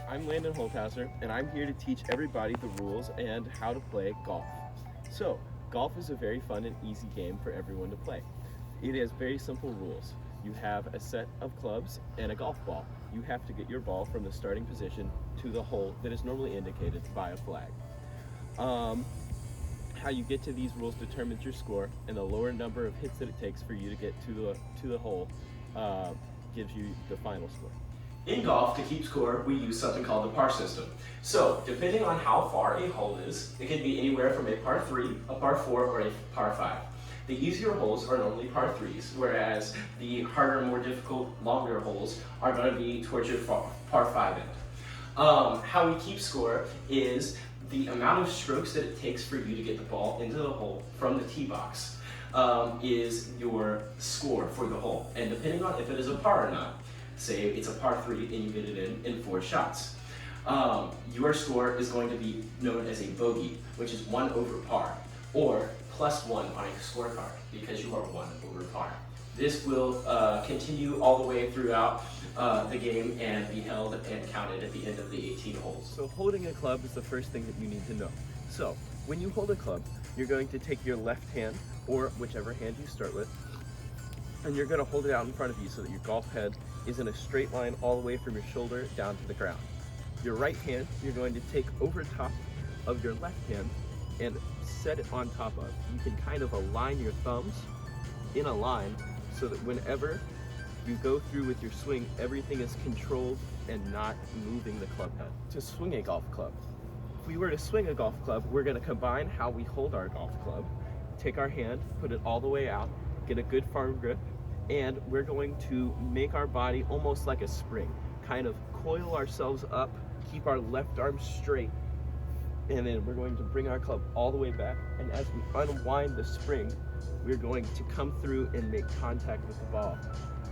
I'm Landon Holthouser, and I'm here to teach everybody the rules and how to play golf. So, golf is a very fun and easy game for everyone to play. It has very simple rules. You have a set of clubs and a golf ball. You have to get your ball from the starting position to the hole that is normally indicated by a flag. How you get to these rules determines your score, and the lower number of hits that it takes for you to get to the hole gives you the final score. In golf, to keep score, we use something called the par system. So, depending on how far a hole is, it can be anywhere from a par 3, a par 4, or a par 5. The easier holes are normally par 3s, whereas the harder, more difficult, longer holes are going to be towards your par 5 end. How we keep score is the amount of strokes that it takes for you to get the ball into the hole from the tee box is your score for the hole. And depending on if it is a par or not, say it's a par 3 and you get it in 4 shots, your score is going to be known as a bogey, which is 1 over par, or +1 on a scorecard because you are 1 over par. This will continue all the way throughout the game and be held and counted at the end of the 18 holes. So holding a club is the first thing that you need to know. So when you hold a club, you're going to take your left hand, or whichever hand you start with, and you're going to hold it out in front of you so that your golf head is in a straight line all the way from your shoulder down to the ground. Your right hand, you're going to take over top of your left hand and set it on top of. You can kind of align your thumbs in a line so that whenever you go through with your swing, everything is controlled and not moving the club head. To swing a golf club, if we were to swing a golf club, we're going to combine how we hold our golf club, take our hand, put it all the way out, get a good firm grip, and we're going to make our body almost like a spring, kind of coil ourselves up, keep our left arm straight, and then we're going to bring our club all the way back, and as we unwind the spring, we're going to come through and make contact with the ball,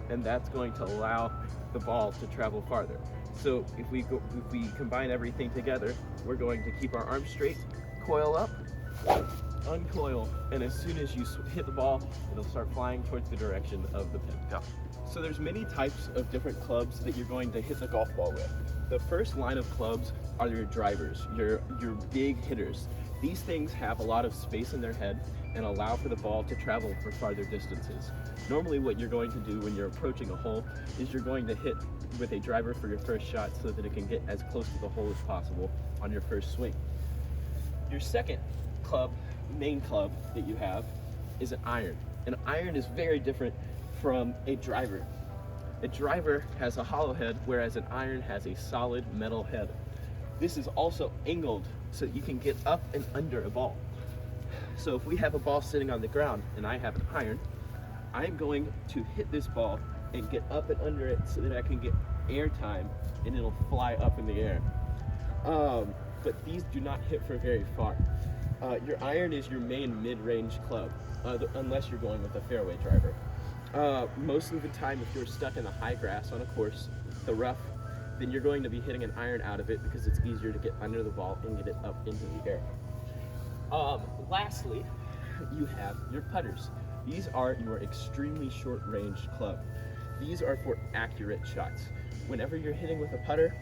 and that's going to allow the ball to travel farther. So if we combine everything together, we're going to keep our arms straight, coil up, uncoil, and as soon as you hit the ball, it'll start flying towards the direction of the pin. Go. So there's many types of different clubs that you're going to hit the golf ball with. The first line of clubs are your drivers, your big hitters. These things have a lot of space in their head and allow for the ball to travel for farther distances. Normally what you're going to do when you're approaching a hole is you're going to hit with a driver for your first shot so that it can get as close to the hole as possible on your first swing. Your second main club that you have is an iron. An iron is very different from a driver. A driver has a hollow head, whereas an iron has a solid metal head. This is also angled so that you can get up and under a ball. So if we have a ball sitting on the ground and I have an iron, I'm going to hit this ball and get up and under it so that I can get air time and it'll fly up in the air. But these do not hit for very far. Your iron is your main mid-range club, unless you're going with a fairway driver. Most of the time, if you're stuck in the high grass on a course, the rough, then you're going to be hitting an iron out of it because it's easier to get under the ball and get it up into the air. Lastly, you have your putters. These are your extremely short-range club. These are for accurate shots. Whenever you're hitting with a putter,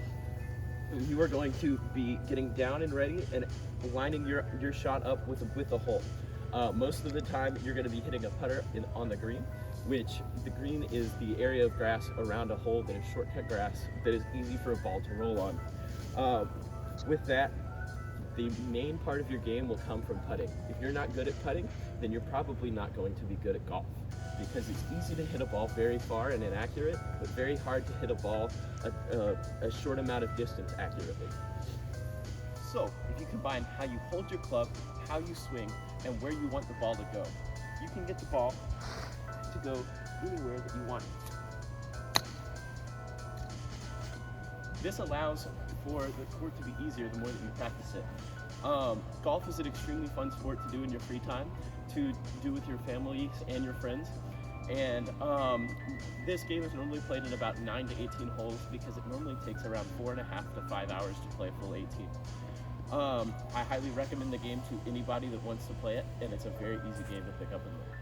you are going to be getting down and ready and lining your shot up with the hole. Most of the time, you're going to be hitting a putter on the green, which the green is the area of grass around a hole that is shortcut grass that is easy for a ball to roll on. With that, the main part of your game will come from putting. If you're not good at putting, then you're probably not going to be good at golf, because it's easy to hit a ball very far and inaccurate, but very hard to hit a ball a short amount of distance accurately. So, if you combine how you hold your club, how you swing, and where you want the ball to go, you can get the ball to go anywhere that you want it. This allows for the court to be easier the more that you practice it. Golf is an extremely fun sport to do in your free time, to do with your families and your friends. And this game is normally played in about 9 to 18 holes because it normally takes around 4.5 to 5 hours to play a full 18. I highly recommend the game to anybody that wants to play it, and it's a very easy game to pick up and learn.